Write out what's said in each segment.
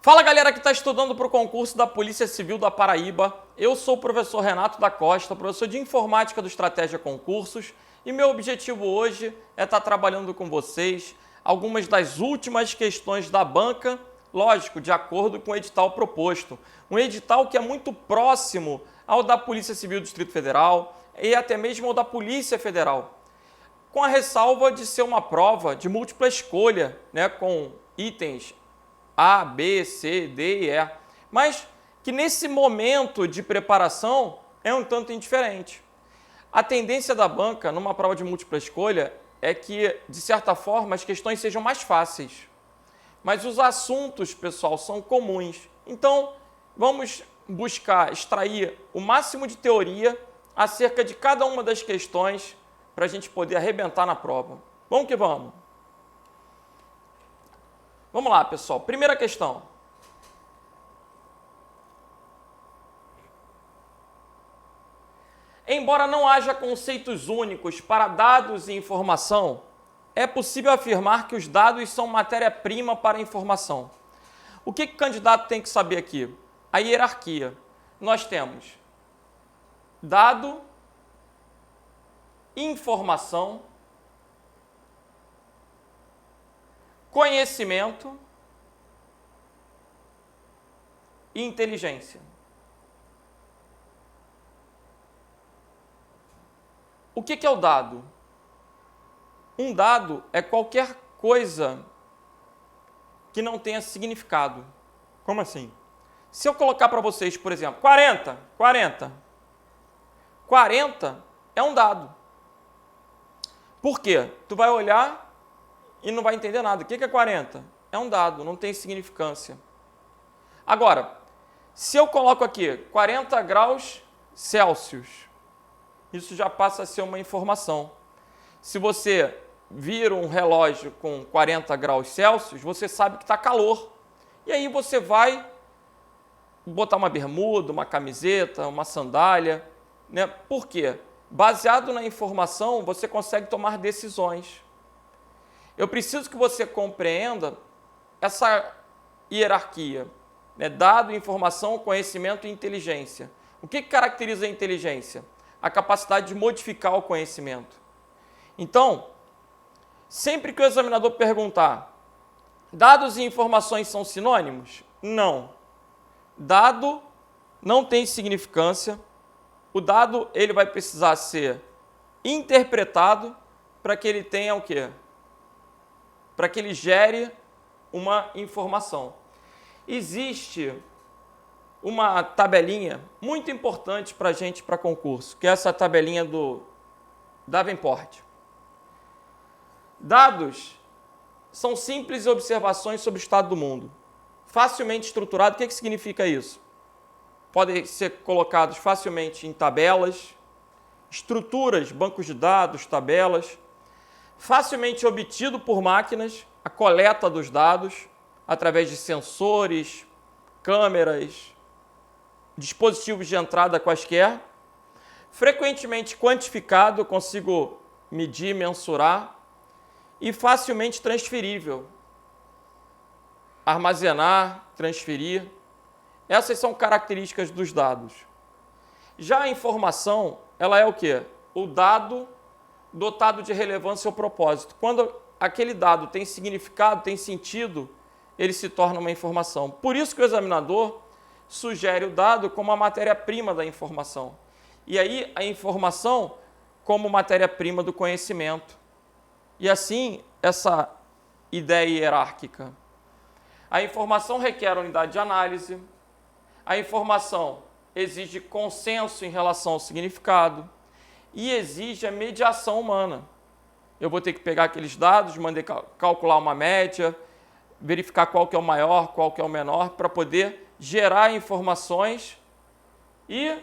Fala galera que está estudando para o concurso da Polícia Civil da Paraíba, eu sou o professor Renato da Costa, professor de Informática do Estratégia Concursos, e meu objetivo hoje é estar trabalhando com vocês algumas das últimas questões da banca, lógico, de acordo com o edital proposto. Um edital que é muito próximo ao da Polícia Civil do Distrito Federal e até mesmo ao da Polícia Federal, com a ressalva de ser uma prova de múltipla escolha, né, com itens A, B, C, D e E, mas que nesse momento de preparação é um tanto indiferente. A tendência da banca numa prova de múltipla escolha é que, de certa forma, as questões sejam mais fáceis. Mas os assuntos, pessoal, são comuns. Então, vamos buscar extrair o máximo de teoria acerca de cada uma das questões para a gente poder arrebentar na prova. Vamos que vamos! Vamos lá, pessoal. Primeira questão. Embora não haja conceitos únicos para dados e informação, é possível afirmar que os dados são matéria-prima para a informação. O que o candidato tem que saber aqui? A hierarquia. Nós temos dado, informação, conhecimento e inteligência. O que é o dado? Um dado é qualquer coisa que não tenha significado. Como assim? Se eu colocar para vocês, por exemplo, 40 é um dado. Por quê? Tu vai olhar e não vai entender nada. O que é 40? É um dado, não tem significância. Agora, se eu coloco aqui 40 graus Celsius, isso já passa a ser uma informação. Se você vira um relógio com 40 graus Celsius, você sabe que está calor. E aí você vai botar uma bermuda, uma camiseta, uma sandália, né? Por quê? Baseado na informação, você consegue tomar decisões. Eu preciso que você compreenda essa hierarquia, né? Dado, informação, conhecimento e inteligência. O que caracteriza a inteligência? A capacidade de modificar o conhecimento. Então, sempre que o examinador perguntar, dados e informações são sinônimos? Não. Dado não tem significância. O dado ele vai precisar ser interpretado para que ele tenha o quê? Para que ele gere uma informação. Existe uma tabelinha muito importante para a gente, para concurso, que é essa tabelinha do Davenport. Dados são simples observações sobre o estado do mundo, facilmente estruturado. O que significa isso? Podem ser colocados facilmente em tabelas, estruturas, bancos de dados, tabelas, facilmente obtido por máquinas, a coleta dos dados, através de sensores, câmeras, dispositivos de entrada quaisquer, frequentemente quantificado, eu consigo medir, mensurar, e facilmente transferível. Armazenar, transferir. Essas são características dos dados. Já a informação, ela é o quê? O dado dotado de relevância ou propósito. Quando aquele dado tem significado, tem sentido, ele se torna uma informação. Por isso que o examinador sugere o dado como a matéria-prima da informação. E aí a informação como matéria-prima do conhecimento. E assim, essa ideia hierárquica. A informação requer unidade de análise. A informação exige consenso em relação ao significado. E exige a mediação humana. Eu vou ter que pegar aqueles dados, calcular uma média, verificar qual que é o maior, qual que é o menor, para poder gerar informações e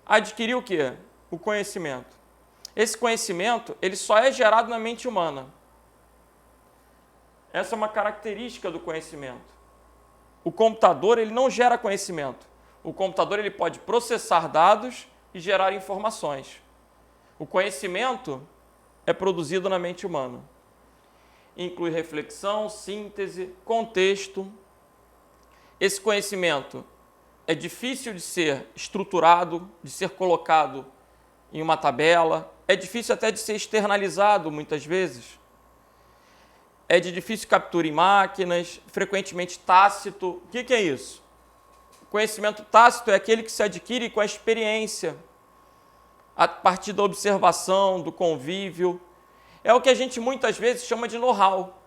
adquirir o quê? O conhecimento. Esse conhecimento, ele só é gerado na mente humana. Essa é uma característica do conhecimento. O computador, ele não gera conhecimento. O computador, ele pode processar dados e gerar informações. O conhecimento é produzido na mente humana. inclui reflexão, síntese, contexto. Esse conhecimento é difícil de ser estruturado, de ser colocado em uma tabela, é difícil até de ser externalizado muitas vezes. É de difícil captura em máquinas, frequentemente tácito. O que é isso? O conhecimento tácito é aquele que se adquire com a experiência, a partir da observação, do convívio. É o que a gente muitas vezes chama de know-how.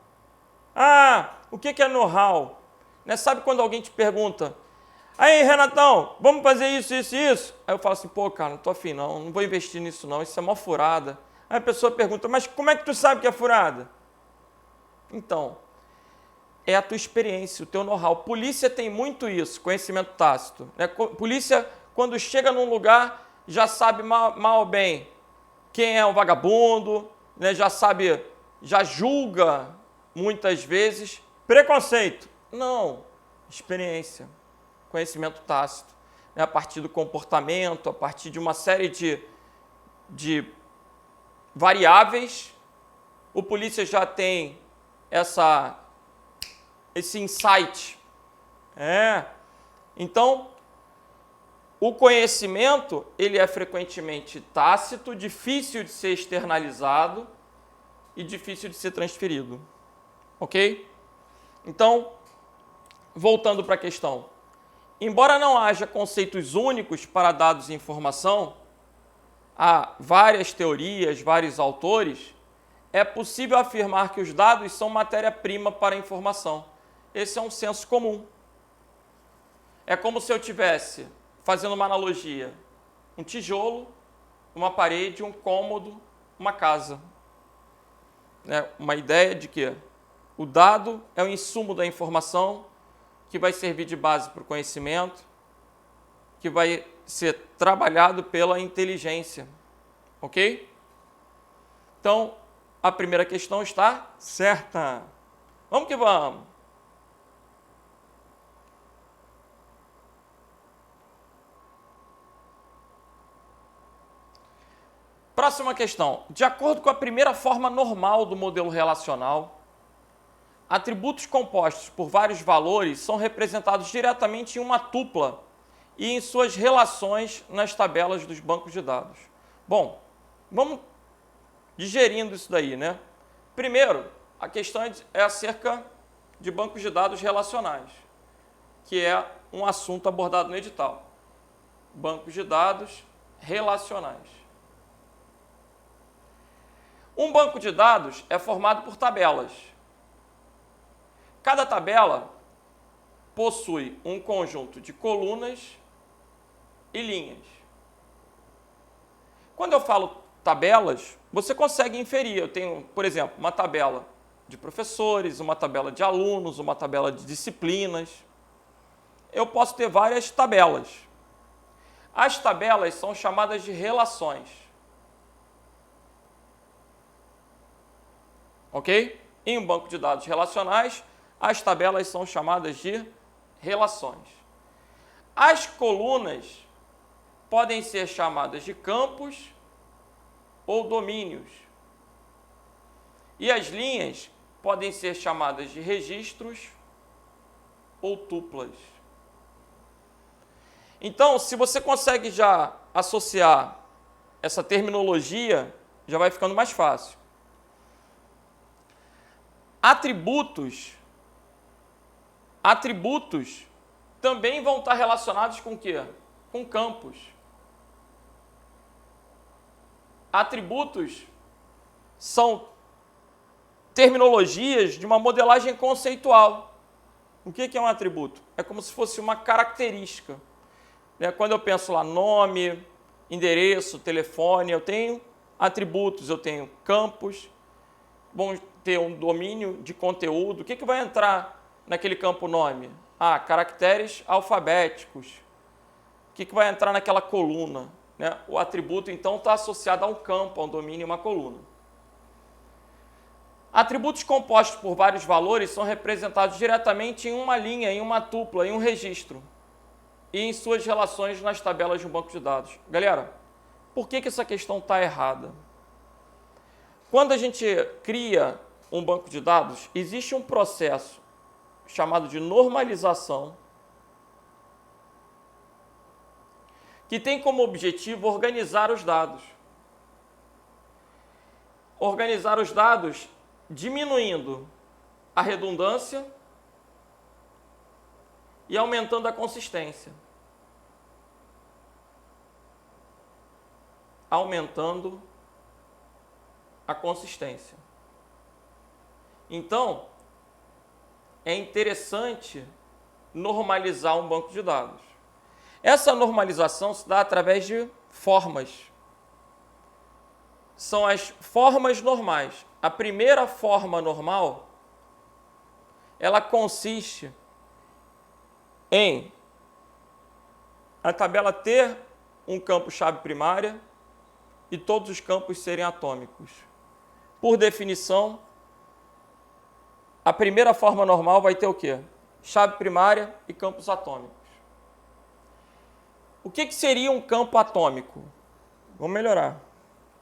Ah, o que é know-how? Né? Sabe quando alguém te pergunta, aí, Renatão, vamos fazer isso, isso e isso? Aí eu falo assim, pô, cara, não tô afim não vou investir nisso não, isso é mó furada. Aí a pessoa pergunta, mas como é que tu sabe que é furada? Então, é a tua experiência, o teu know-how. Polícia tem muito isso, conhecimento tácito. Né? Polícia, quando chega num lugar, já sabe mal ou bem quem é o vagabundo, né? Já sabe, já julga muitas vezes. Preconceito? Não, experiência, conhecimento tácito. Né? A partir do comportamento, a partir de uma série de variáveis, o polícia já tem esse insight. Então, o conhecimento, ele é frequentemente tácito, difícil de ser externalizado e difícil de ser transferido. Ok? Então, voltando para a questão. Embora não haja conceitos únicos para dados e informação, há várias teorias, vários autores, é possível afirmar que os dados são matéria-prima para a informação. Esse é um senso comum. É como se eu tivesse, fazendo uma analogia, um tijolo, uma parede, um cômodo, uma casa. Uma ideia de que o dado é o insumo da informação que vai servir de base para o conhecimento, que vai ser trabalhado pela inteligência. Ok? Então, a primeira questão está certa. Vamos que vamos. Próxima questão. De acordo com a primeira forma normal do modelo relacional, atributos compostos por vários valores são representados diretamente em uma tupla e em suas relações nas tabelas dos bancos de dados. Bom, vamos digerindo isso daí, né? Primeiro, a questão é acerca de bancos de dados relacionais, que é um assunto abordado no edital. Bancos de dados relacionais. Um banco de dados é formado por tabelas. Cada tabela possui um conjunto de colunas e linhas. Quando eu falo tabelas, você consegue inferir. Eu tenho, por exemplo, uma tabela de professores, uma tabela de alunos, uma tabela de disciplinas. Eu posso ter várias tabelas. As tabelas são chamadas de relações. Ok? Em um banco de dados relacionais, as tabelas são chamadas de relações. As colunas podem ser chamadas de campos ou domínios. E as linhas podem ser chamadas de registros ou tuplas. Então, se você consegue já associar essa terminologia, já vai ficando mais fácil. Atributos também vão estar relacionados com o quê? Com campos. Atributos são terminologias de uma modelagem conceitual. O que é um atributo? É como se fosse uma característica. Quando eu penso lá nome, endereço, telefone, eu tenho atributos, eu tenho campos, vão ter um domínio de conteúdo. O que vai entrar naquele campo nome? Caracteres alfabéticos. O que vai entrar naquela coluna? O atributo, então, está associado a um campo, a um domínio e uma coluna. Atributos compostos por vários valores são representados diretamente em uma linha, em uma tupla, em um registro e em suas relações nas tabelas de um banco de dados. Galera, por que essa questão está errada? Quando a gente cria um banco de dados, existe um processo chamado de normalização, que tem como objetivo organizar os dados. Organizar os dados diminuindo a redundância e aumentando a consistência. Aumentando a consistência. Então, é interessante normalizar um banco de dados. Essa normalização se dá através de formas. São as formas normais. A primeira forma normal, ela consiste em a tabela ter um campo-chave primária e todos os campos serem atômicos. Por definição, a primeira forma normal vai ter o quê? Chave primária e campos atômicos. O que seria um campo atômico? Vamos melhorar.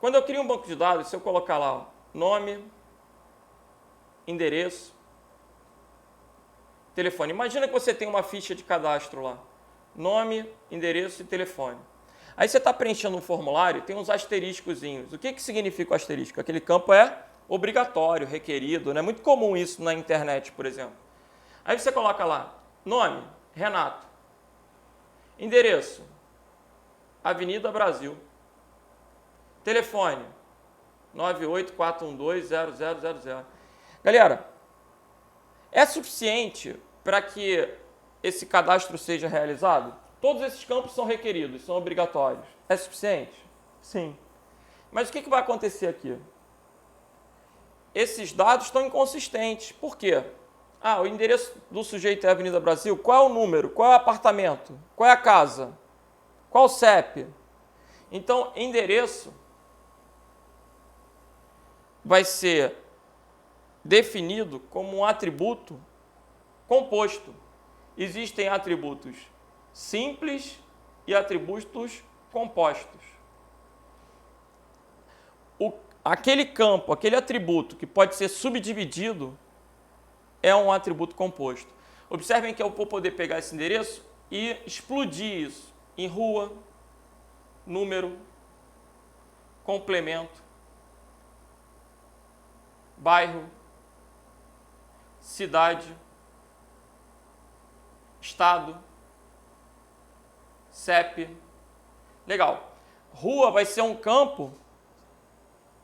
Quando eu crio um banco de dados, se eu colocar lá nome, endereço, telefone. Imagina que você tem uma ficha de cadastro lá. Nome, endereço e telefone. Aí você está preenchendo um formulário, tem uns asteriscozinhos. O que significa o asterisco? Aquele campo é obrigatório, requerido. Não é muito comum isso na internet, por exemplo. Aí você coloca lá, nome, Renato. Endereço, Avenida Brasil. Telefone, 984120000. Galera, é suficiente para que esse cadastro seja realizado? Todos esses campos são requeridos, são obrigatórios. É suficiente? Sim. Mas o que vai acontecer aqui? Esses dados estão inconsistentes. Por quê? O endereço do sujeito é Avenida Brasil. Qual é o número? Qual é o apartamento? Qual é a casa? Qual o CEP? Então, endereço vai ser definido como um atributo composto. Existem atributos simples e atributos compostos. Aquele campo, aquele atributo que pode ser subdividido é um atributo composto. Observem que eu vou poder pegar esse endereço e explodir isso em rua, número, complemento, bairro, cidade, estado, CEP. Legal. Rua vai ser um campo,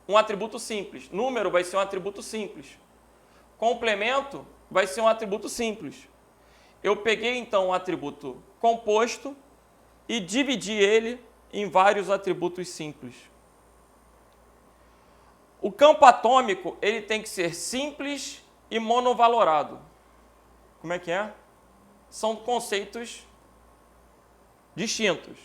um atributo simples. Número vai ser um atributo simples. Complemento vai ser um atributo simples. Eu peguei, então, um atributo composto e dividi ele em vários atributos simples. O campo atômico ele tem que ser simples e monovalorado. Como é que é? São conceitos distintos.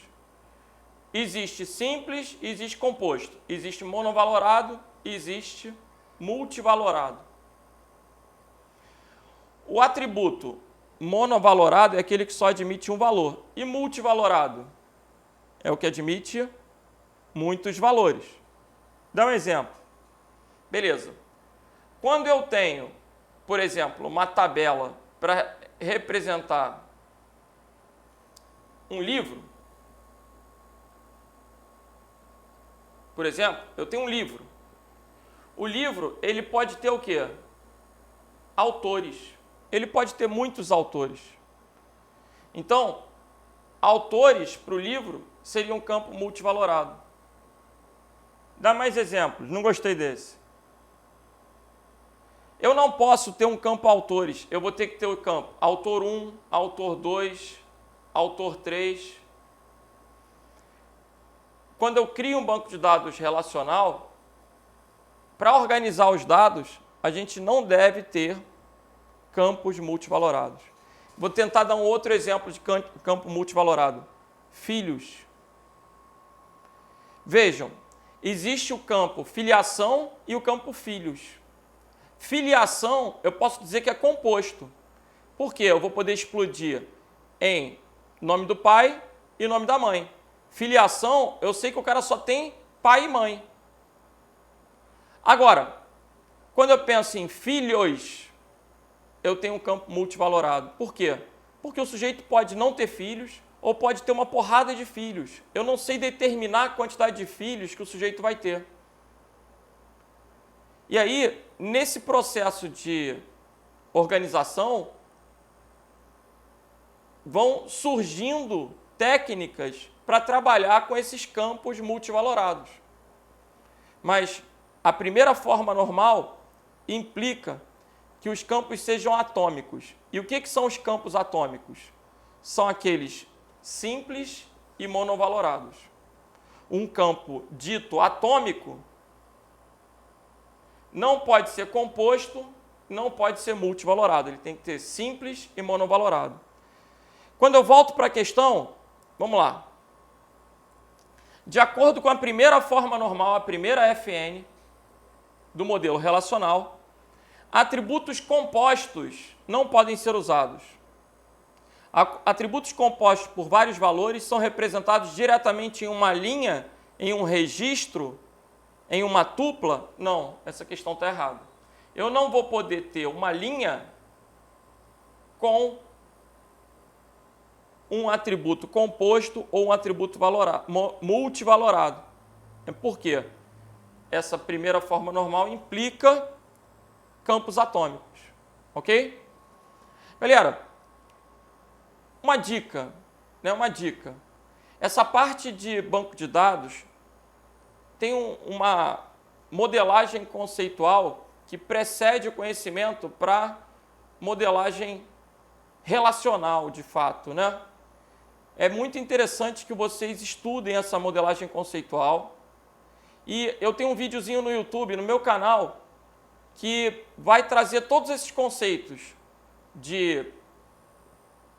Existe simples e existe composto. Existe monovalorado e existe multivalorado. O atributo monovalorado é aquele que só admite um valor. E multivalorado é o que admite muitos valores. Dá um exemplo. Beleza. Quando eu tenho, por exemplo, uma tabela para representar um livro, por exemplo, eu tenho um livro. O livro, ele pode ter o quê? Autores. Ele pode ter muitos autores. Então, autores para o livro seria um campo multivalorado. Dá mais exemplos, não gostei desse. Eu não posso ter um campo autores, eu vou ter que ter o campo autor 1, autor 2, autor 3. Quando eu crio um banco de dados relacional, para organizar os dados, a gente não deve ter campos multivalorados. Vou tentar dar um outro exemplo de campo multivalorado. Filhos. Vejam, existe o campo filiação e o campo filhos. Filiação, eu posso dizer que é composto. Por quê? Eu vou poder explodir em nome do pai e nome da mãe. Filiação, eu sei que o cara só tem pai e mãe. Agora, Quando eu penso em filhos, eu tenho um campo multivalorado. Por quê? Porque o sujeito pode não ter filhos ou pode ter uma porrada de filhos. Eu não sei determinar a quantidade de filhos que o sujeito vai ter. E aí, nesse processo de organização, vão surgindo técnicas para trabalhar com esses campos multivalorados. Mas a primeira forma normal implica que os campos sejam atômicos. E o que são os campos atômicos? São aqueles simples e monovalorados. Um campo dito atômico não pode ser composto, não pode ser multivalorado. Ele tem que ter simples e monovalorado. Quando eu volto para a questão, vamos lá. De acordo com a primeira forma normal, a primeira FN do modelo relacional, atributos compostos não podem ser usados. Atributos compostos por vários valores são representados diretamente em uma linha, em um registro, em uma tupla? Não, essa questão está errada. Eu não vou poder ter uma linha com um atributo composto ou um atributo multivalorado. Por quê? Essa primeira forma normal implica campos atômicos. Ok? Galera, uma dica. Essa parte de banco de dados tem uma modelagem conceitual que precede o conhecimento para modelagem relacional, de fato, né? É muito interessante que vocês estudem essa modelagem conceitual. E eu tenho um videozinho no YouTube, no meu canal, que vai trazer todos esses conceitos de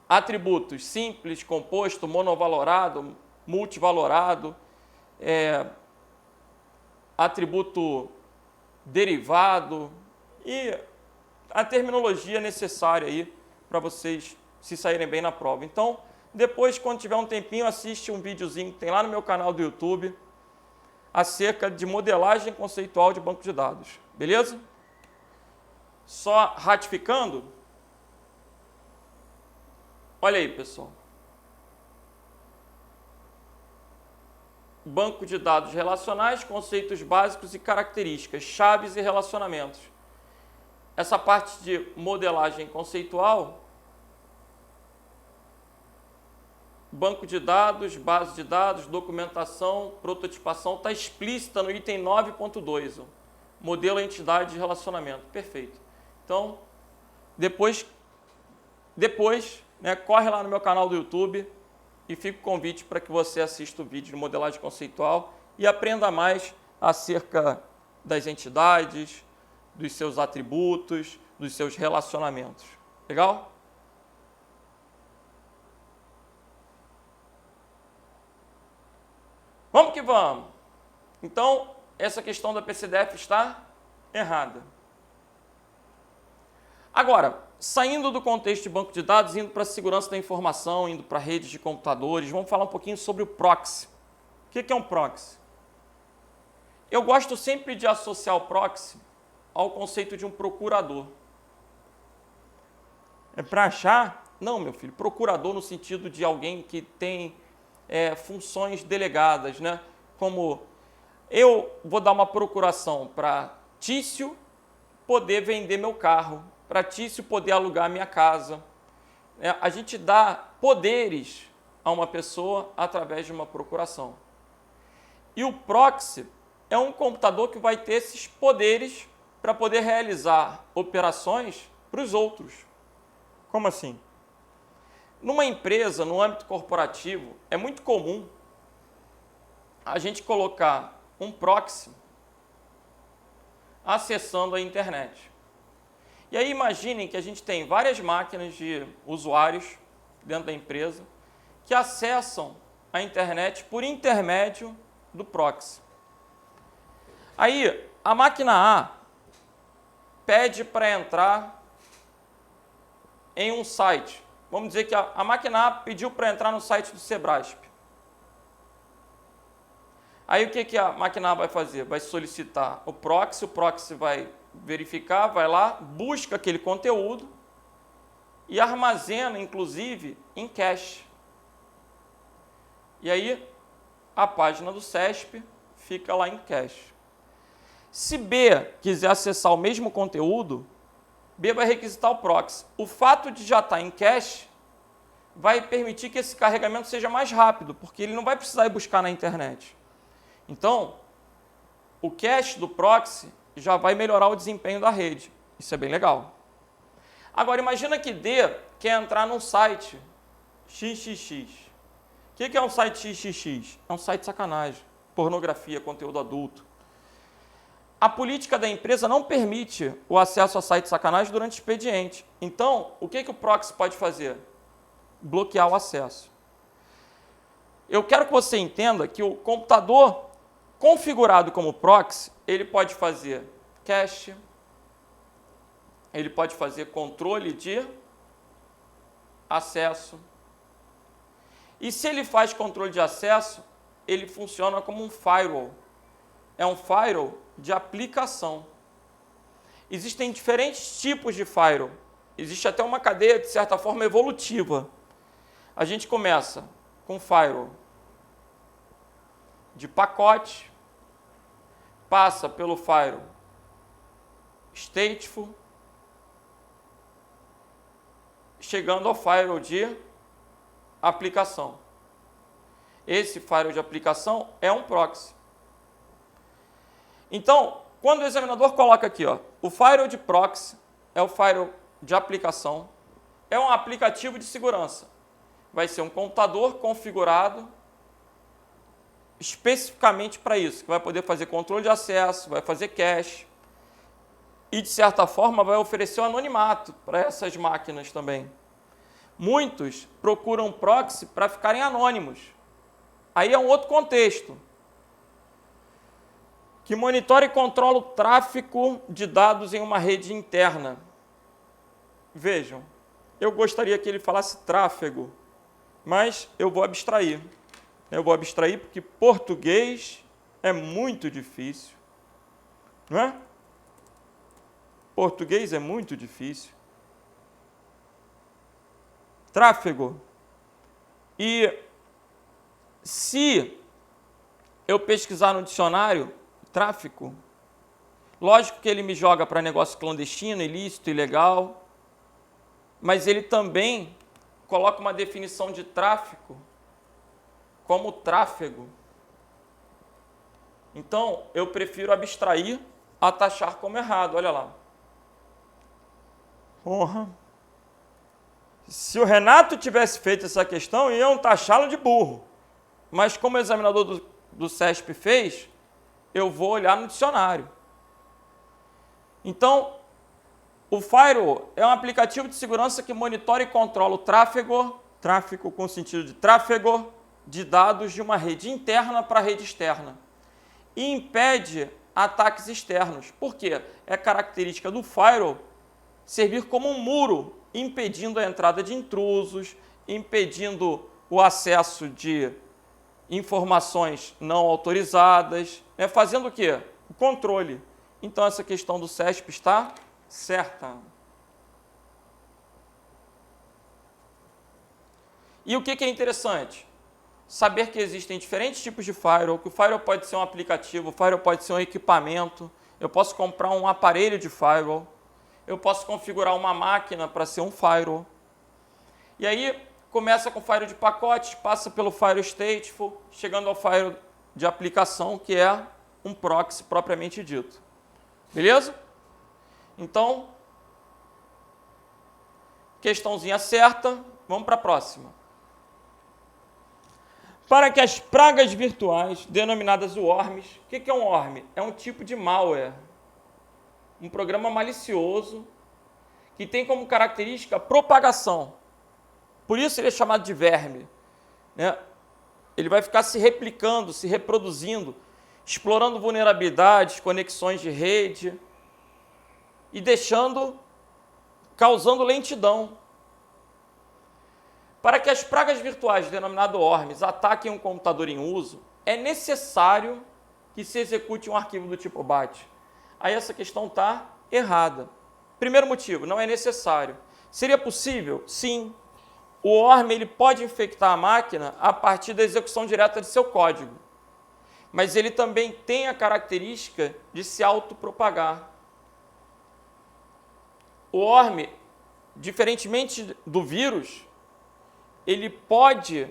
atributos simples, composto, monovalorado, multivalorado, atributo derivado e a terminologia necessária aí para vocês se saírem bem na prova. Então, depois, quando tiver um tempinho, assiste um videozinho que tem lá no meu canal do YouTube acerca de modelagem conceitual de banco de dados. Beleza? Só ratificando. Olha aí, pessoal. Banco de dados relacionais, conceitos básicos e características, chaves e relacionamentos. Essa parte de modelagem conceitual, banco de dados, base de dados, documentação, prototipação, está explícita no item 9.2, modelo, entidade e relacionamento. Perfeito. Então, depois né, corre lá no meu canal do YouTube e fica o convite para que você assista o vídeo de modelagem conceitual e aprenda mais acerca das entidades, dos seus atributos, dos seus relacionamentos. Legal? Vamos que vamos. Então, essa questão da PCDF está errada. Agora, saindo do contexto de banco de dados, indo para a segurança da informação, indo para redes de computadores, vamos falar um pouquinho sobre o proxy. O que é um proxy? Eu gosto sempre de associar o proxy ao conceito de um procurador. É para achar? Não, meu filho, procurador no sentido de alguém que tem funções delegadas, né? Como eu vou dar uma procuração para Tício poder vender meu carro, para Tício poder alugar minha casa. A gente dá poderes a uma pessoa através de uma procuração. E o proxy é um computador que vai ter esses poderes para poder realizar operações para os outros. Como assim? Numa empresa, no âmbito corporativo, é muito comum a gente colocar um proxy acessando a internet. E aí imaginem que a gente tem várias máquinas de usuários dentro da empresa que acessam a internet por intermédio do proxy. Aí a máquina A pede para entrar em um site. Vamos dizer que a máquina A pediu para entrar no site do Sebrasp. Aí o que a máquina A vai fazer? Vai solicitar o proxy vai verificar, vai lá, busca aquele conteúdo e armazena, inclusive, em cache. E aí, a página do CESP fica lá em cache. Se B quiser acessar o mesmo conteúdo, B vai requisitar o proxy. O fato de já estar em cache vai permitir que esse carregamento seja mais rápido, porque ele não vai precisar ir buscar na internet. Então, o cache do proxy já vai melhorar o desempenho da rede. Isso é bem legal. Agora, imagina que D quer entrar num site XXX. O que é um site XXX? É um site de sacanagem, pornografia, conteúdo adulto. A política da empresa não permite o acesso a site de sacanagem durante o expediente. Então, o que o proxy pode fazer? Bloquear o acesso. Eu quero que você entenda que o computador configurado como proxy, ele pode fazer cache, ele pode fazer controle de acesso. E se ele faz controle de acesso, ele funciona como um firewall. É um firewall de aplicação. Existem diferentes tipos de firewall. Existe até uma cadeia, de certa forma, evolutiva. A gente começa com firewall de pacote, passa pelo firewall stateful, chegando ao firewall de aplicação. Esse firewall de aplicação é um proxy. Então, quando o examinador coloca aqui, ó, o firewall de proxy é o firewall de aplicação, é um aplicativo de segurança. Vai ser um computador configurado especificamente para isso, que vai poder fazer controle de acesso, vai fazer cache e, de certa forma, vai oferecer um anonimato para essas máquinas também. Muitos procuram proxy para ficarem anônimos. Aí é um outro contexto, que monitora e controla o tráfego de dados em uma rede interna. Vejam, eu gostaria que ele falasse tráfego, mas eu vou abstrair. Eu vou abstrair porque português é muito difícil, não é? Português é muito difícil. Tráfego. E se eu pesquisar no dicionário, tráfico, lógico que ele me joga para negócio clandestino, ilícito, ilegal, mas ele também coloca uma definição de tráfico como tráfego. Então, eu prefiro abstrair a taxar como errado, olha lá. Porra. Se o Renato tivesse feito essa questão, iam taxá-lo de burro. Mas como o examinador do CESP fez, eu vou olhar no dicionário. Então, o firewall é um aplicativo de segurança que monitora e controla o tráfego com sentido de tráfego, de dados de uma rede interna para a rede externa. E impede ataques externos. Por quê? É característica do firewall servir como um muro, impedindo a entrada de intrusos, impedindo o acesso de informações não autorizadas, né? Fazendo o quê? O controle. Então, essa questão do CESP está certa. E o que é interessante? Saber que existem diferentes tipos de firewall, que o firewall pode ser um aplicativo, o firewall pode ser um equipamento, eu posso comprar um aparelho de firewall, eu posso configurar uma máquina para ser um firewall. E aí, começa com o firewall de pacotes, passa pelo firewall stateful, chegando ao firewall de aplicação, que é um proxy propriamente dito. Beleza? Então, questãozinha certa, vamos para a próxima. Para que as pragas virtuais, denominadas worms, o que é um worm? É um tipo de malware, um programa malicioso que tem como característica a propagação. Por isso ele é chamado de verme, né? Ele vai ficar se replicando, se reproduzindo, explorando vulnerabilidades, conexões de rede e causando lentidão. Para que as pragas virtuais, denominadas worms, ataquem um computador em uso, é necessário que se execute um arquivo do tipo BAT. Aí essa questão está errada. Primeiro motivo, não é necessário. Seria possível? Sim. O worm ele pode infectar a máquina a partir da execução direta de seu código. Mas ele também tem a característica de se autopropagar. O worm, diferentemente do vírus, ele pode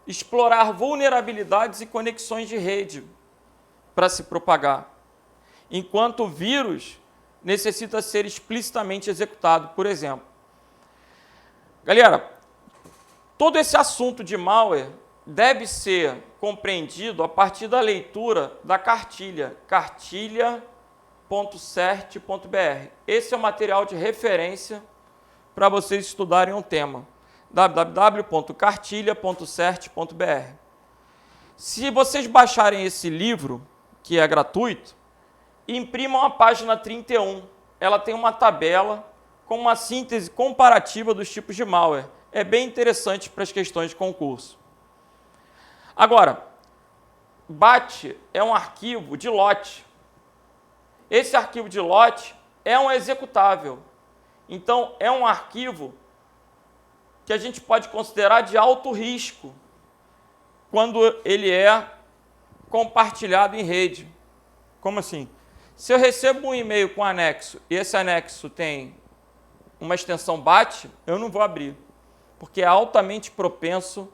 explorar vulnerabilidades e conexões de rede para se propagar, enquanto o vírus necessita ser explicitamente executado, por exemplo. Galera, todo esse assunto de malware deve ser compreendido a partir da leitura da cartilha, cartilha.cert.br. Esse é o material de referência para vocês estudarem um tema, www.cartilha.cert.br. Se vocês baixarem esse livro, que é gratuito, imprimam a página 31. Ela tem uma tabela com uma síntese comparativa dos tipos de malware. É bem interessante para as questões de concurso. Agora, BAT é um arquivo de lote. Esse arquivo de lote é um executável. Então, é um arquivo que a gente pode considerar de alto risco quando ele é compartilhado em rede. Como assim? Se eu recebo um e-mail com anexo e esse anexo tem uma extensão BAT, eu não vou abrir, porque é altamente propenso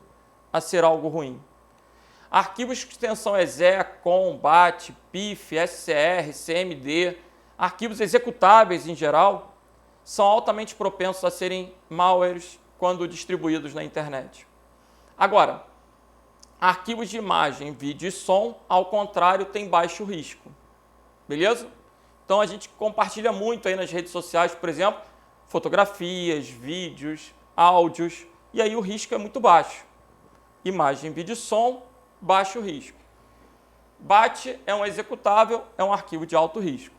a ser algo ruim. Arquivos com extensão EXE, COM, BAT, PIF, SCR, CMD, arquivos executáveis em geral, são altamente propensos a serem malwares quando distribuídos na internet. Agora, arquivos de imagem, vídeo e som, ao contrário, têm baixo risco. Beleza? Então a gente compartilha muito aí nas redes sociais, por exemplo, fotografias, vídeos, áudios, e aí o risco é muito baixo. Imagem, vídeo e som, baixo risco. BAT é um executável, é um arquivo de alto risco,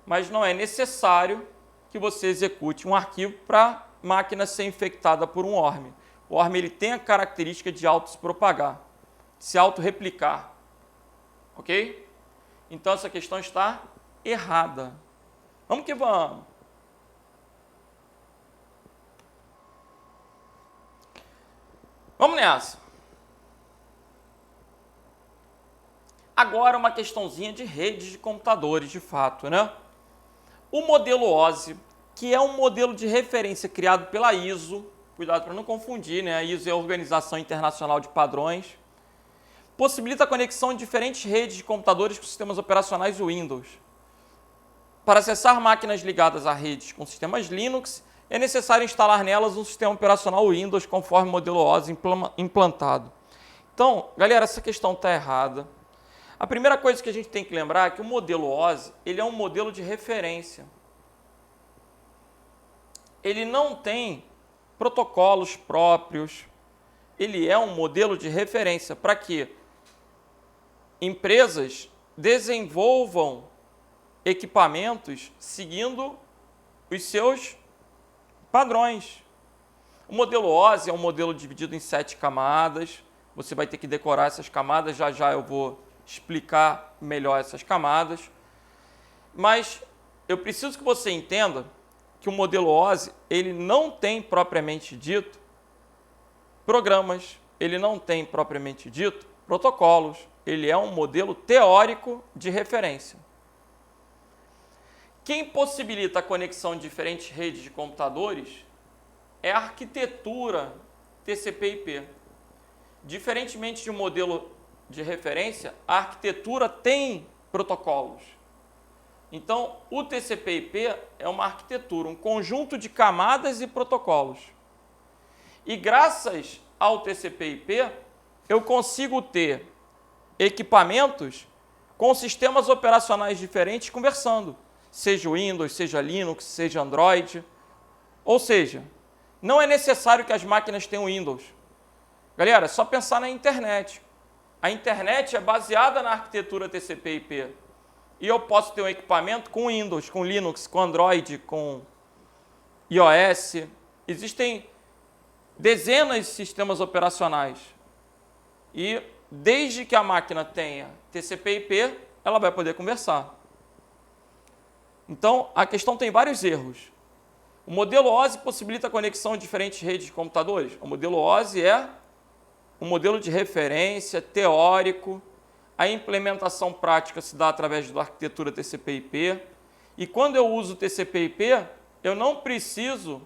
mas não é necessário que você execute um arquivo para a máquina ser infectada por um worm. O worm ele tem a característica de se propagar, de se autorreplicar. Ok? Então essa questão está errada. Vamos que vamos. Vamos nessa. Agora uma questãozinha de redes de computadores, de fato, né? O modelo OSI, que é um modelo de referência criado pela ISO, cuidado para não confundir, né? A ISO é a Organização Internacional de Padrões, possibilita a conexão de diferentes redes de computadores com sistemas operacionais Windows. Para acessar máquinas ligadas a redes com sistemas Linux, é necessário instalar nelas um sistema operacional Windows conforme o modelo OSI implantado. Então, galera, essa questão está errada. A primeira coisa que a gente tem que lembrar é que o modelo OSI ele é um modelo de referência. Ele não tem protocolos próprios. Ele é um modelo de referência para que empresas desenvolvam equipamentos seguindo os seus padrões. O modelo OSI é um modelo dividido em 7 camadas. Você vai ter que decorar essas camadas. Já já eu vou explicar melhor essas camadas. Mas eu preciso que você entenda que o modelo OSI ele não tem propriamente dito programas, ele não tem propriamente dito protocolos. Ele é um modelo teórico de referência. Quem possibilita a conexão de diferentes redes de computadores é a arquitetura TCP/IP. Diferentemente de um modelo de referência, a arquitetura tem protocolos. Então, o TCP/IP é uma arquitetura, um conjunto de camadas e protocolos. E graças ao TCP/IP, eu consigo ter equipamentos com sistemas operacionais diferentes conversando, seja Windows, seja Linux, seja Android. Ou seja, não é necessário que as máquinas tenham Windows. Galera, é só pensar na internet. A internet é baseada na arquitetura TCP/IP. E eu posso ter um equipamento com Windows, com Linux, com Android, com iOS. Existem dezenas de sistemas operacionais. E desde que a máquina tenha TCP/IP, ela vai poder conversar. Então, a questão tem vários erros. O modelo OSI possibilita a conexão de diferentes redes de computadores? O modelo OSI é um modelo de referência teórico. A implementação prática se dá através da arquitetura TCP/IP. E quando eu uso TCP/IP, eu não preciso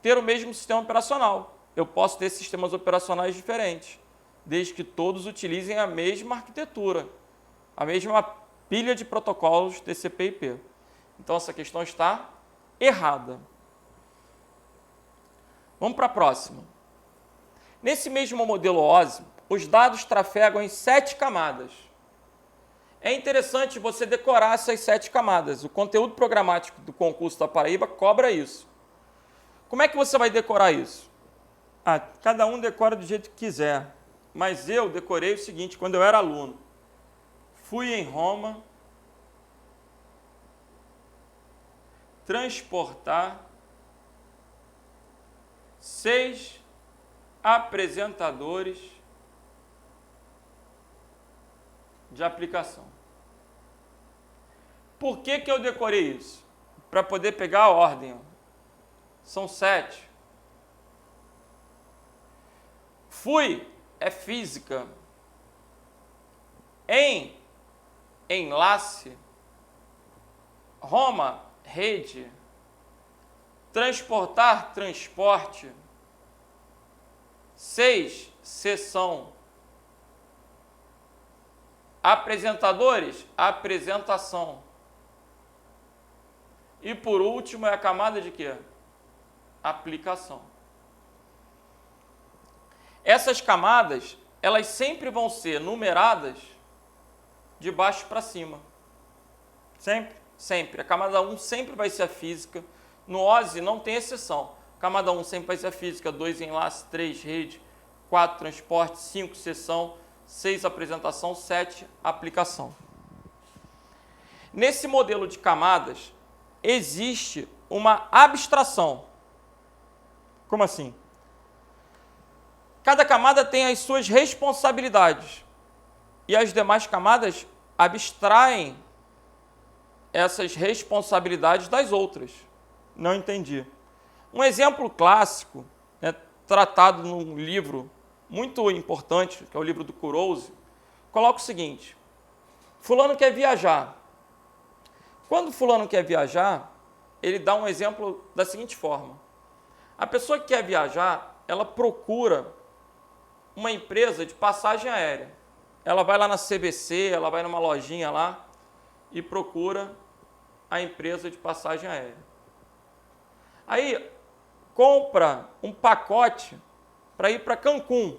ter o mesmo sistema operacional. Eu posso ter sistemas operacionais diferentes, desde que todos utilizem a mesma arquitetura, a mesma pilha de protocolos TCP/IP. Então, essa questão está errada. Vamos para a próxima. Nesse mesmo modelo OSI, os dados trafegam em 7 camadas. É interessante você decorar essas 7 camadas. O conteúdo programático do concurso da Paraíba cobra isso. Como é que você vai decorar isso? Cada um decora do jeito que quiser. Mas eu decorei o seguinte, quando eu era aluno. Fui em Roma transportar 6 apresentadores de aplicação. Por que eu decorei isso? Para poder pegar a ordem. São 7. Fui é física. Em enlace. Roma, rede. Transportar, transporte. 6, sessão. Apresentadores, apresentação. E por último é a camada de quê? Aplicação. Essas camadas, elas sempre vão ser numeradas de baixo para cima. Sempre, sempre. A camada 1 sempre vai ser a física. No OSI não tem exceção. Camada 1 sempre vai ser a física, 2 enlace, 3 rede, 4 transporte, 5 sessão, 6 apresentação, 7 aplicação. Nesse modelo de camadas, existe uma abstração. Como assim? Cada camada tem as suas responsabilidades e as demais camadas abstraem essas responsabilidades das outras. Não entendi. Um exemplo clássico, tratado num livro muito importante, que é o livro do Kurose, coloca o seguinte: fulano quer viajar. Quando fulano quer viajar, ele dá um exemplo da seguinte forma. A pessoa que quer viajar, ela procura uma empresa de passagem aérea. Ela vai lá na CVC, ela vai numa lojinha lá e procura a empresa de passagem aérea. Aí, compra um pacote para ir para Cancún.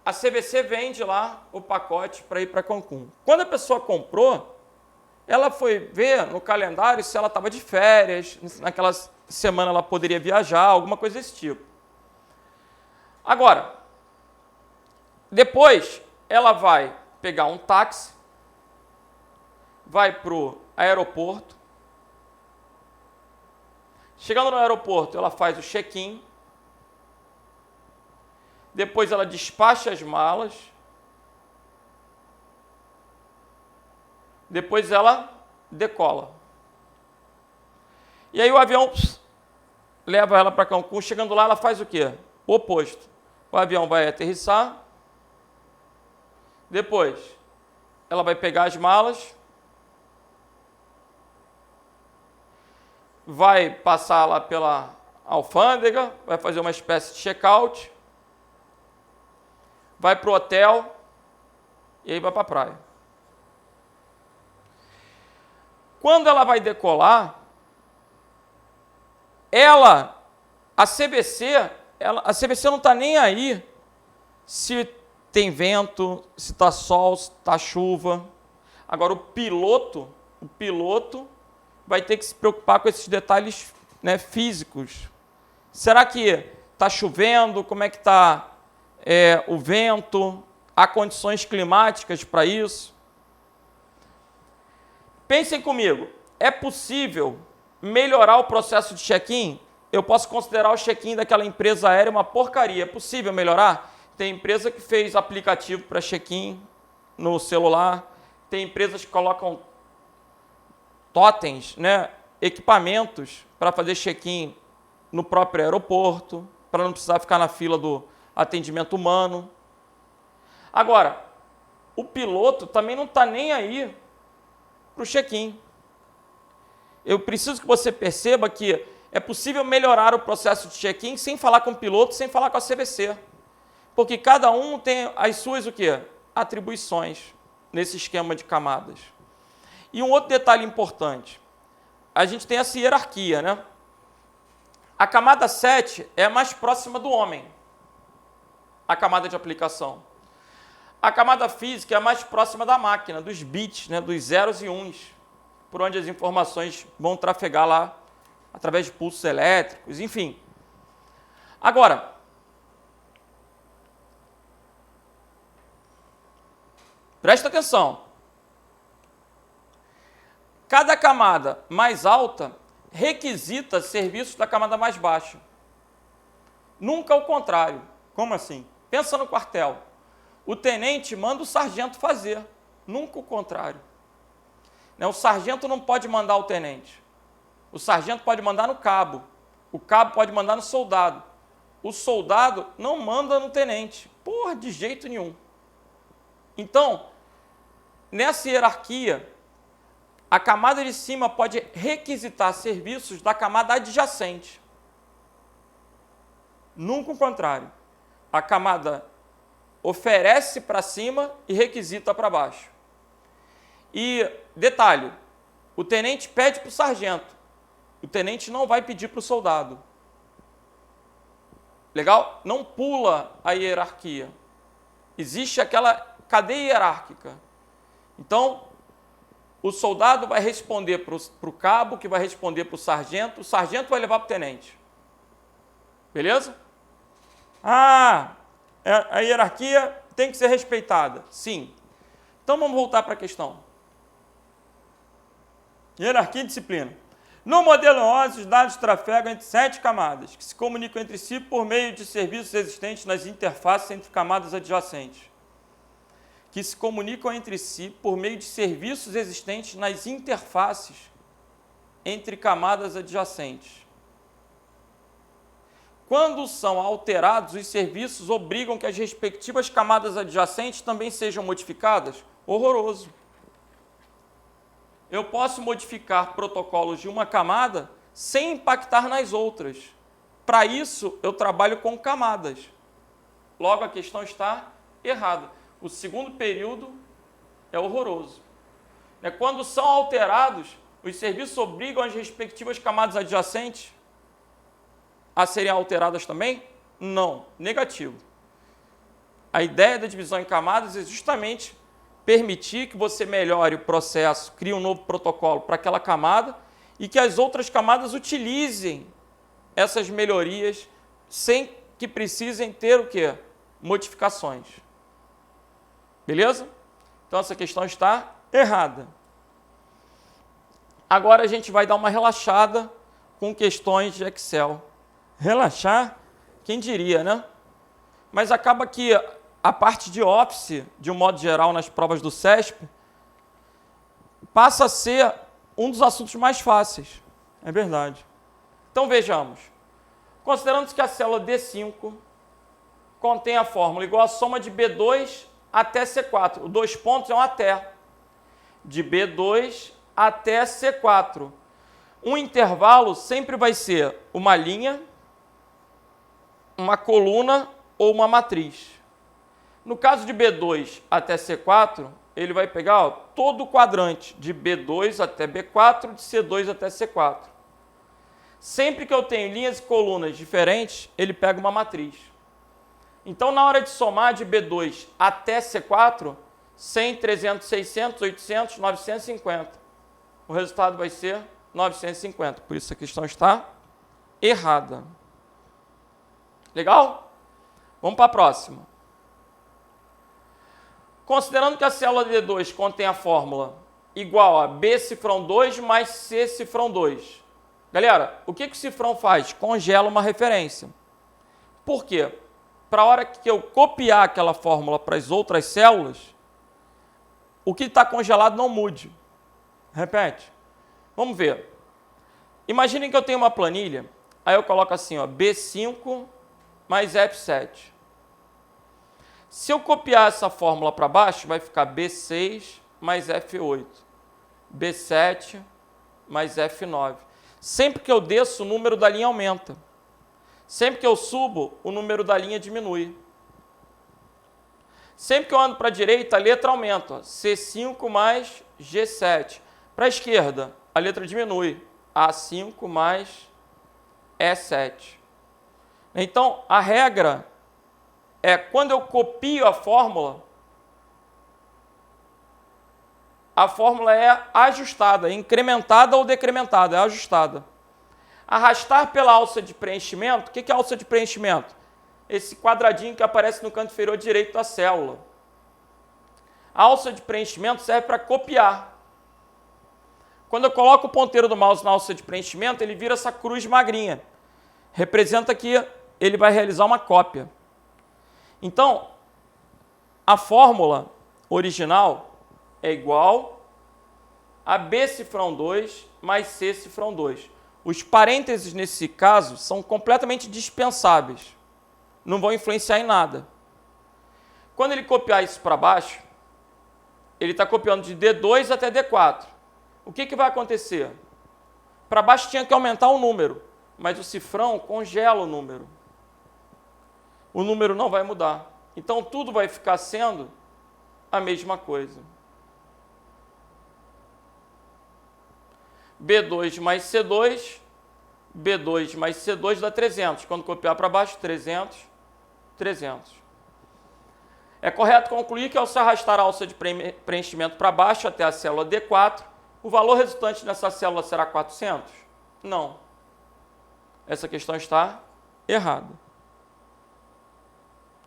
A CVC vende lá o pacote para ir para Cancún. Quando a pessoa comprou, ela foi ver no calendário se ela estava de férias, naquela semana ela poderia viajar, alguma coisa desse tipo. Agora, depois ela vai pegar um táxi, vai para o aeroporto. Chegando no aeroporto, ela faz o check-in. Depois ela despacha as malas. Depois ela decola. E aí o avião leva ela para Cancún. Chegando lá, ela faz o quê? O oposto. O avião vai aterrissar. Depois, ela vai pegar as malas. Vai passar lá pela alfândega. Vai fazer uma espécie de check-out. Vai para o hotel. E aí vai para a praia. Quando ela vai decolar, a CVC não está nem aí se tem vento, se está sol, se está chuva. Agora, o piloto vai ter que se preocupar com esses detalhes, físicos. Será que está chovendo? Como é que está o vento? Há condições climáticas para isso? Pensem comigo, é possível melhorar o processo de check-in? Eu posso considerar o check-in daquela empresa aérea uma porcaria. É possível melhorar? Tem empresa que fez aplicativo para check-in no celular, tem empresas que colocam totens, né, equipamentos para fazer check-in no próprio aeroporto, para não precisar ficar na fila do atendimento humano. Agora, o piloto também não está nem aí para o check-in. Eu preciso que você perceba que é possível melhorar o processo de check-in sem falar com o piloto, sem falar com a CVC. Porque cada um tem as suas o quê? Atribuições nesse esquema de camadas. E um outro detalhe importante. A gente tem essa hierarquia, né? A camada 7 é a mais próxima do homem, a camada de aplicação. A camada física é a mais próxima da máquina, dos bits, né, dos zeros e uns, por onde as informações vão trafegar lá, através de pulsos elétricos, enfim. Agora, presta atenção. Cada camada mais alta requisita serviços da camada mais baixa. Nunca o contrário. Como assim? Pensa no quartel. O tenente manda o sargento fazer. Nunca o contrário. O sargento não pode mandar o tenente. O sargento pode mandar no cabo. O cabo pode mandar no soldado. O soldado não manda no tenente. Porra, de jeito nenhum. Então, nessa hierarquia, a camada de cima pode requisitar serviços da camada adjacente. Nunca o contrário. A camada oferece para cima e requisita para baixo. E, detalhe, o tenente pede para o sargento. O tenente não vai pedir para o soldado. Legal? Não pula a hierarquia. Existe aquela cadeia hierárquica. Então, o soldado vai responder para o cabo, que vai responder para o sargento vai levar para o tenente. Beleza? Ah, a hierarquia tem que ser respeitada. Sim. Então vamos voltar para a questão. Hierarquia e disciplina. No modelo 11, os dados trafegam entre 7 camadas, que se comunicam entre si por meio de serviços existentes nas interfaces entre camadas adjacentes. Que se comunicam entre si por meio de serviços existentes nas interfaces entre camadas adjacentes. Quando são alterados, os serviços obrigam que as respectivas camadas adjacentes também sejam modificadas? Horroroso. Eu posso modificar protocolos de uma camada sem impactar nas outras. Para isso, eu trabalho com camadas. Logo, a questão está errada. O segundo período é horroroso. Quando são alterados, os serviços obrigam as respectivas camadas adjacentes a serem alteradas também? Não, negativo. A ideia da divisão em camadas é justamente permitir que você melhore o processo, crie um novo protocolo para aquela camada e que as outras camadas utilizem essas melhorias sem que precisem ter o quê? Modificações. Beleza? Então, essa questão está errada. Agora, a gente vai dar uma relaxada com questões de Excel. Relaxar? Quem diria, né? Mas acaba que a parte de Office, de um modo geral, nas provas do CESP, passa a ser um dos assuntos mais fáceis. É verdade. Então, vejamos. Considerando que a célula D5 contém a fórmula igual a soma de B2 até C4. O 2 pontos é um até. De B2 até C4. Um intervalo sempre vai ser uma linha, uma coluna ou uma matriz. No caso de B2 até C4, ele vai pegar todo o quadrante de B2 até B4, de C2 até C4. Sempre que eu tenho linhas e colunas diferentes, ele pega uma matriz. Então, na hora de somar de B2 até C4, 100, 300, 600, 800, 950. O resultado vai ser 950. Por isso a questão está errada. Legal? Vamos para a próxima. Considerando que a célula D2 contém a fórmula igual a B cifrão 2 mais C cifrão 2. Galera, o que o cifrão faz? Congela uma referência. Por quê? Para a hora que eu copiar aquela fórmula para as outras células, o que está congelado não mude. Repete. Vamos ver. Imaginem que eu tenho uma planilha, aí eu coloco assim, ó, B5 mais F7. Se eu copiar essa fórmula para baixo, vai ficar B6 mais F8. B7 mais F9. Sempre que eu desço, o número da linha aumenta. Sempre que eu subo, o número da linha diminui. Sempre que eu ando para a direita, a letra aumenta. Ó. C5 mais G7. Para a esquerda, a letra diminui. A5 mais E7. Então, a regra é quando eu copio a fórmula é ajustada, incrementada ou decrementada, é ajustada. Arrastar pela alça de preenchimento, o que é alça de preenchimento? Esse quadradinho que aparece no canto inferior direito da célula. A alça de preenchimento serve para copiar. Quando eu coloco o ponteiro do mouse na alça de preenchimento, ele vira essa cruz magrinha. Representa que ele vai realizar uma cópia. Então, a fórmula original é igual a B cifrão 2 mais C cifrão 2. Os parênteses, nesse caso, são completamente dispensáveis. Não vão influenciar em nada. Quando ele copiar isso para baixo, ele está copiando de D2 até D4. O que vai acontecer? Para baixo tinha que aumentar o número, mas o cifrão congela o número. O número não vai mudar. Então, tudo vai ficar sendo a mesma coisa. B2 mais C2, B2 mais C2 dá 300. Quando copiar para baixo, 300, 300. É correto concluir que ao se arrastar a alça de preenchimento para baixo até a célula D4, o valor resultante nessa célula será 400? Não. Essa questão está errada.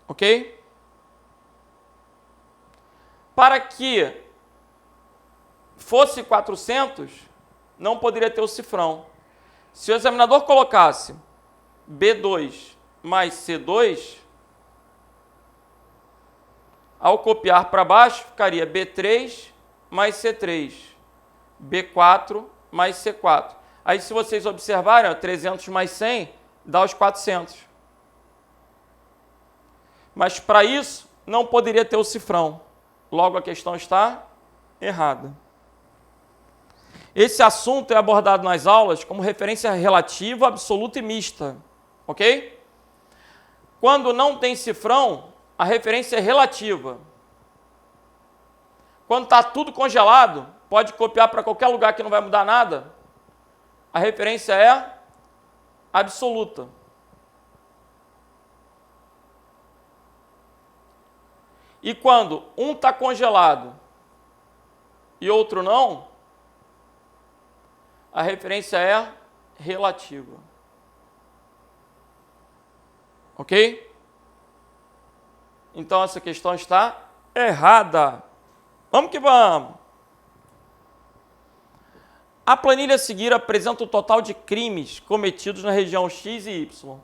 Ok? Para que fosse 400, não poderia ter o cifrão. Se o examinador colocasse B2 mais C2, ao copiar para baixo, ficaria B3 mais C3, B4 mais C4. Aí, se vocês observarem, ó, 300 mais 100 dá os 400. Mas, para isso, não poderia ter o cifrão. Logo, a questão está errada. Esse assunto é abordado nas aulas como referência relativa, absoluta e mista. Ok? Quando não tem cifrão, a referência é relativa. Quando está tudo congelado, pode copiar para qualquer lugar que não vai mudar nada, a referência é absoluta. E quando um está congelado e outro não, a referência é relativa. Ok? Então, essa questão está errada. Vamos que vamos. A planilha a seguir apresenta o total de crimes cometidos na região X e Y.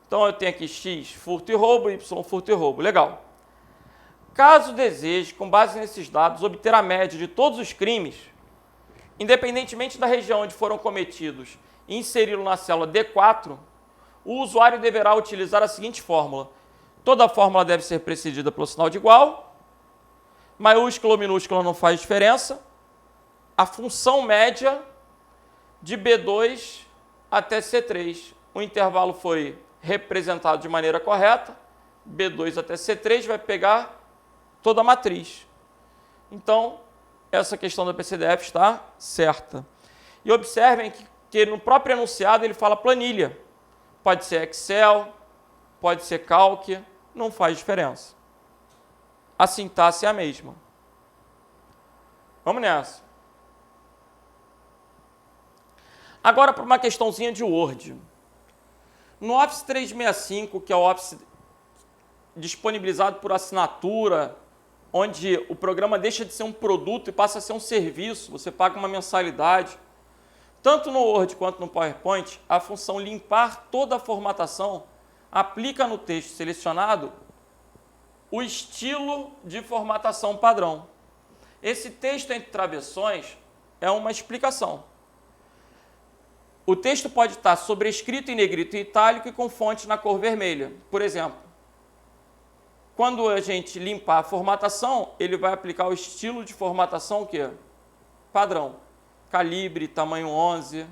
Então, eu tenho aqui X, furto e roubo, Y, furto e roubo. Legal. Caso deseje, com base nesses dados, obter a média de todos os crimes, independentemente da região onde foram cometidos, e inseri-lo na célula D4, o usuário deverá utilizar a seguinte fórmula. Toda fórmula deve ser precedida pelo sinal de igual. Maiúscula ou minúscula não faz diferença. A função média de B2 até C3. O intervalo foi representado de maneira correta. B2 até C3 vai pegar toda a matriz. Então, essa questão da PCDF está certa. E observem que no próprio enunciado ele fala planilha. Pode ser Excel, pode ser Calc, não faz diferença. A sintaxe é a mesma. Vamos nessa. Agora para uma questãozinha de Word. No Office 365, que é o Office disponibilizado por assinatura, onde o programa deixa de ser um produto e passa a ser um serviço, você paga uma mensalidade. Tanto no Word quanto no PowerPoint, a função limpar toda a formatação aplica no texto selecionado o estilo de formatação padrão. Esse texto entre travessões é uma explicação. O texto pode estar sobrescrito em negrito e itálico e com fonte na cor vermelha. Por exemplo, quando a gente limpar a formatação, ele vai aplicar o estilo de formatação o quê? Padrão. Calibre, tamanho 11.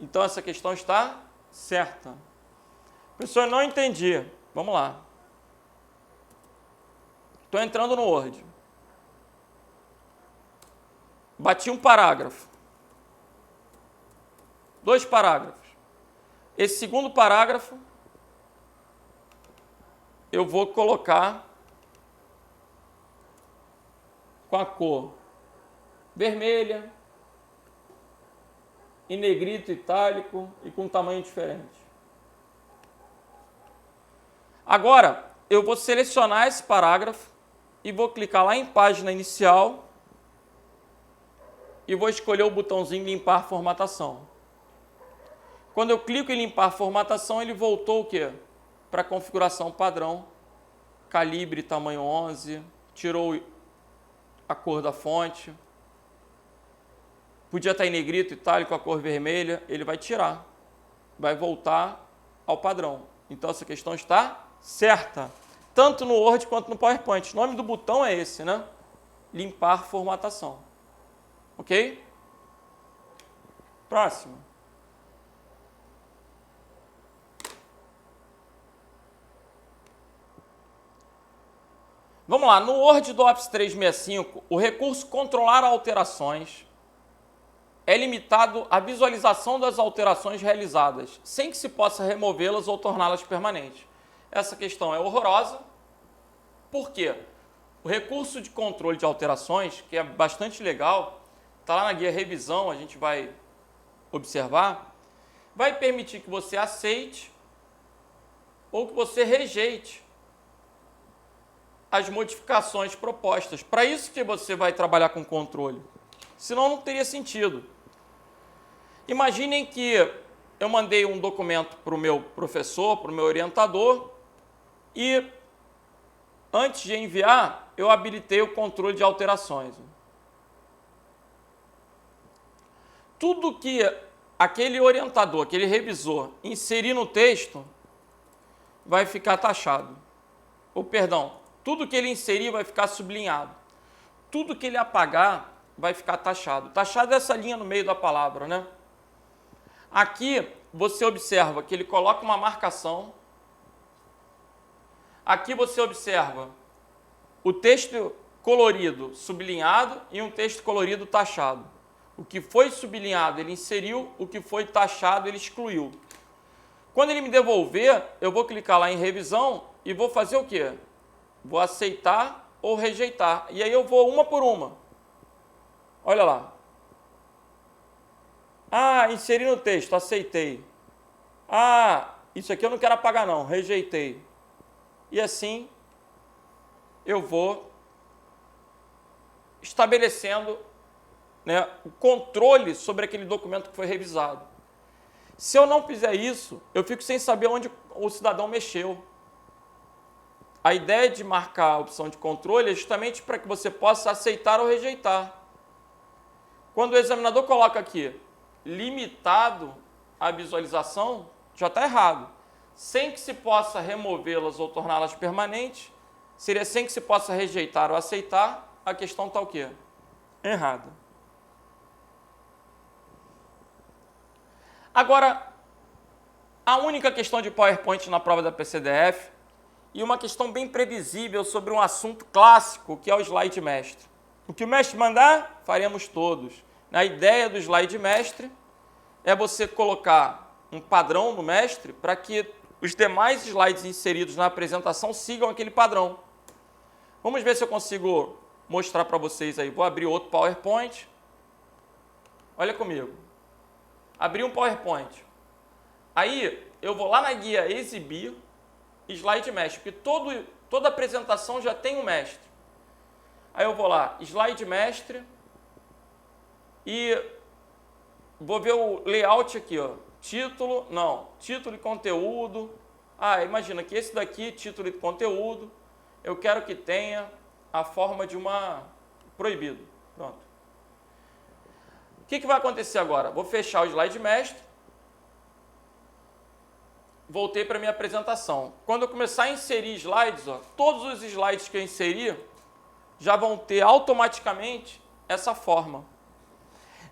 Então, essa questão está certa. Professor, não entendi. Vamos lá. Estou entrando no Word. Bati um parágrafo. 2 parágrafos. Esse segundo parágrafo, eu vou colocar com a cor vermelha, em negrito itálico e com tamanho diferente. Agora, eu vou selecionar esse parágrafo e vou clicar lá em página inicial e vou escolher o botãozinho limpar formatação. Quando eu clico em limpar formatação, ele voltou o quê? Para a configuração padrão, calibre, tamanho 11, tirou a cor da fonte. Podia estar em negrito, itálico, a cor vermelha, ele vai tirar, vai voltar ao padrão. Então, essa questão está certa, tanto no Word quanto no PowerPoint. O nome do botão é esse, né? Limpar formatação. Ok? Próximo. Vamos lá, no Word do Office 365, o recurso controlar alterações é limitado à visualização das alterações realizadas, sem que se possa removê-las ou torná-las permanentes. Essa questão é horrorosa. Por quê? O recurso de controle de alterações, que é bastante legal, está lá na guia revisão, a gente vai observar, vai permitir que você aceite ou que você rejeite as modificações propostas. Para isso que você vai trabalhar com controle. Senão não teria sentido. Imaginem que eu mandei um documento para o meu professor, para o meu orientador, e antes de enviar, eu habilitei o controle de alterações. Tudo que aquele orientador, aquele revisor, inserir no texto, vai ficar taxado. Ou, perdão, tudo que ele inserir vai ficar sublinhado. Tudo que ele apagar vai ficar taxado. Taxado é essa linha no meio da palavra, né? Aqui você observa que ele coloca uma marcação. Aqui você observa o texto colorido sublinhado e um texto colorido taxado. O que foi sublinhado ele inseriu, o que foi taxado ele excluiu. Quando ele me devolver, eu vou clicar lá em revisão e vou fazer o quê? Vou aceitar ou rejeitar. E aí eu vou uma por uma. Olha lá. Ah, inseri no texto, aceitei. Ah, isso aqui eu não quero apagar não, rejeitei. E assim eu vou estabelecendo, né, o controle sobre aquele documento que foi revisado. Se eu não fizer isso, eu fico sem saber onde o cidadão mexeu. A ideia de marcar a opção de controle é justamente para que você possa aceitar ou rejeitar. Quando o examinador coloca aqui, limitado à visualização, já está errado. Sem que se possa removê-las ou torná-las permanentes, seria sem que se possa rejeitar ou aceitar, a questão está o quê? Errada. Agora, a única questão de PowerPoint na prova da PCDF e uma questão bem previsível sobre um assunto clássico, que é o slide mestre. O que o mestre mandar, faremos todos. A ideia do slide mestre é você colocar um padrão no mestre para que os demais slides inseridos na apresentação sigam aquele padrão. Vamos ver se eu consigo mostrar para vocês aí. Vou abrir outro PowerPoint. Olha comigo. Abri um PowerPoint. Aí eu vou lá na guia exibir slide mestre, porque toda apresentação já tem um mestre. Aí eu vou lá, slide mestre, e vou ver o layout aqui, ó. Título e conteúdo. Ah, imagina que esse daqui, título e conteúdo, eu quero que tenha a forma de uma proibido. Pronto. O que vai acontecer agora? Vou fechar o slide mestre voltei para minha apresentação. Quando eu começar a inserir slides, ó, todos os slides que eu inserir já vão ter automaticamente essa forma.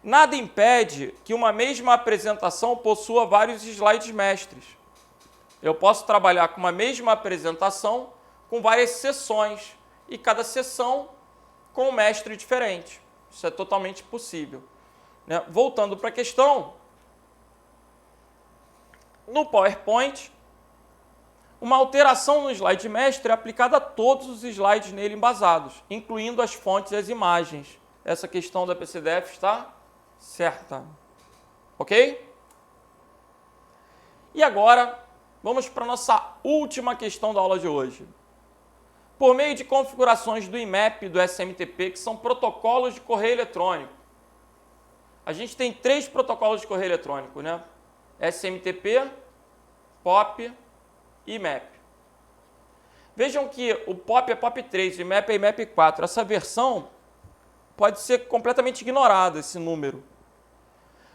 Nada impede que uma mesma apresentação possua vários slides mestres. Eu posso trabalhar com uma mesma apresentação com várias seções e cada seção com um mestre diferente. Isso é totalmente possível, né? Voltando para a questão, no PowerPoint, uma alteração no slide mestre é aplicada a todos os slides nele embasados, incluindo as fontes e as imagens. Essa questão da PCDF está certa. Ok? E agora, vamos para a nossa última questão da aula de hoje. Por meio de configurações do IMAP e do SMTP, que são protocolos de correio eletrônico. A gente tem 3 protocolos de correio eletrônico, né? SMTP, POP e IMAP. Vejam que o POP é POP 3, o IMAP é IMAP 4. Essa versão pode ser completamente ignorada, esse número.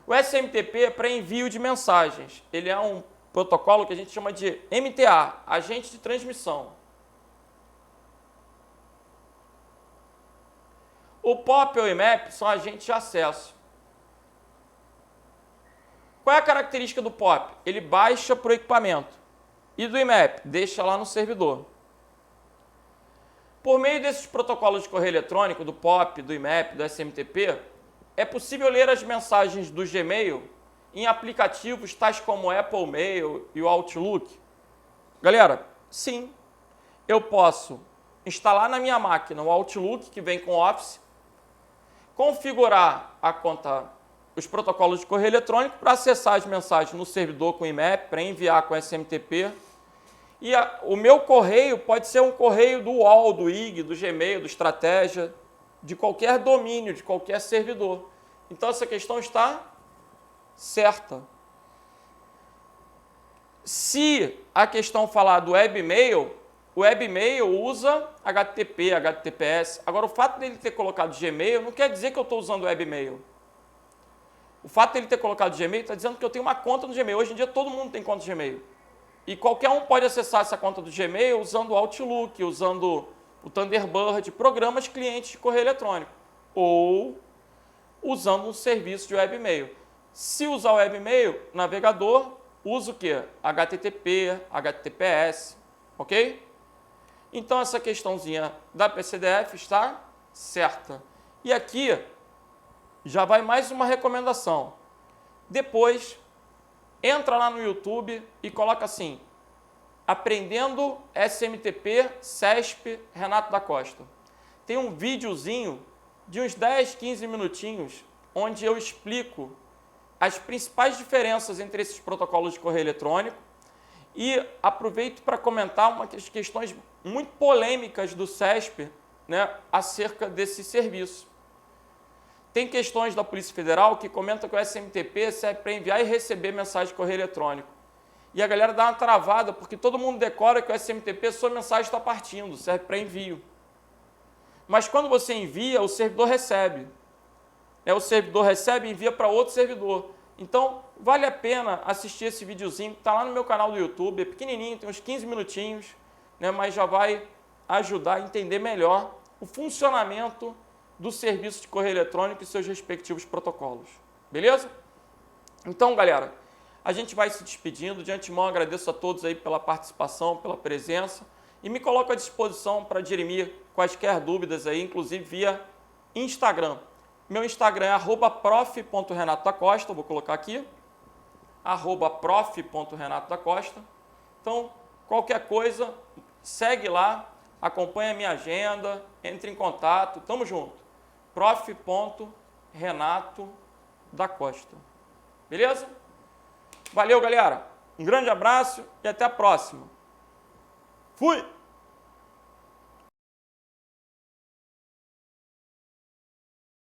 O SMTP é para envio de mensagens. Ele é um protocolo que a gente chama de MTA, agente de transmissão. O POP ou IMAP são agentes de acesso. Qual é a característica do POP? Ele baixa para o equipamento. E do IMAP? Deixa lá no servidor. Por meio desses protocolos de correio eletrônico, do POP, do IMAP, do SMTP, é possível ler as mensagens do Gmail em aplicativos tais como o Apple Mail e o Outlook? Galera, sim. Eu posso instalar na minha máquina o Outlook, que vem com o Office, configurar a conta, os protocolos de correio eletrônico para acessar as mensagens no servidor com IMAP, para enviar com SMTP. E o meu correio pode ser um correio do UOL, do IG, do Gmail, do Estratégia, de qualquer domínio, de qualquer servidor. Então, essa questão está certa. Se a questão falar do webmail, o webmail usa HTTP, HTTPS. Agora, o fato dele ter colocado Gmail não quer dizer que eu estou usando o webmail. O fato dele ter colocado Gmail está dizendo que eu tenho uma conta no Gmail. Hoje em dia, todo mundo tem conta no Gmail. E qualquer um pode acessar essa conta do Gmail usando o Outlook, usando o Thunderbird, programas clientes de correio eletrônico. Ou usando um serviço de webmail. Se usar o webmail, navegador, usa o quê? HTTP, HTTPS, ok? Então, essa questãozinha da PCDF está certa. E aqui já vai mais uma recomendação. Depois, entra lá no YouTube e coloca assim, Aprendendo SMTP, CESP, Renato da Costa. Tem um videozinho de uns 10, 15 minutinhos, onde eu explico as principais diferenças entre esses protocolos de correio eletrônico e aproveito para comentar umas questões muito polêmicas do CESP, né, acerca desse serviço. Tem questões da Polícia Federal que comentam que o SMTP serve para enviar e receber mensagem de correio eletrônico. E a galera dá uma travada, porque todo mundo decora que o SMTP, sua mensagem está partindo, serve para envio. Mas quando você envia, o servidor recebe. O servidor recebe e envia para outro servidor. Então, vale a pena assistir esse videozinho, está lá no meu canal do YouTube, é pequenininho, tem uns 15 minutinhos, né, mas já vai ajudar a entender melhor o funcionamento do serviço de correio eletrônico e seus respectivos protocolos. Beleza? Então, galera, a gente vai se despedindo. De antemão, agradeço a todos aí pela participação, pela presença e me coloco à disposição para dirimir quaisquer dúvidas aí, inclusive via Instagram. Meu Instagram é @prof.renatodacosta, vou colocar aqui, @prof.renatodacosta. Então, qualquer coisa, segue lá, acompanha a minha agenda, entre em contato, tamo junto. prof.renatodacosta. Beleza? Valeu, galera. Um grande abraço e até a próxima. Fui!